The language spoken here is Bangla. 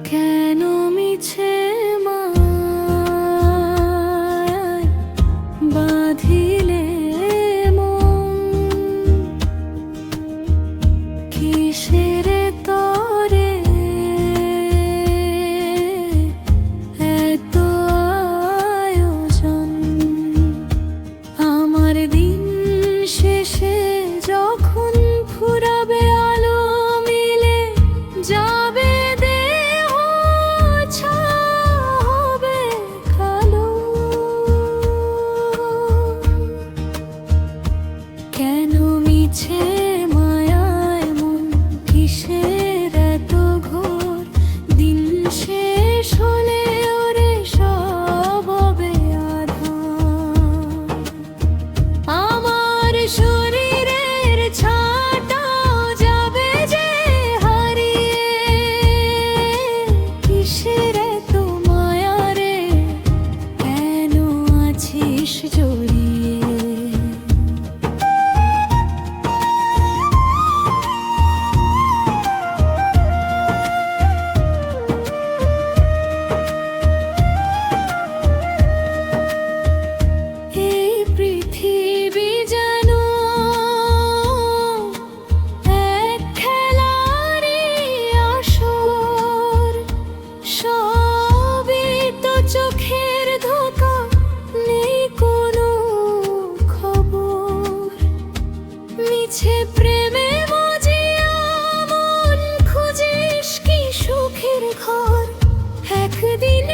কেন মিছে মায়ায় বাঁধিলে মন? কিসের তরে এত আয়োজন? আমার দিন শেষে যখন ফুরাবে আলো মিলে যাবে দেহ ছাবে কালো। কেন মিছে মায়ায় মন? কিসের এত ঘোর? দিন শেষ হলে ওরে সব হবে আঁধার। আমার শরীরের ছাটাও যাবে যে হারিয়ে। কিসের এত মায়া রে? কেন আছিস জড়িয়ে? এই পৃথিবী যেন এক খেলারই আসর। সবই তো চোখের ধোঁকা, নেই কোনো খবর। মিছে প্রেমে মজিয়া মন খুঁজিস কি সুখের ঘর? একদিন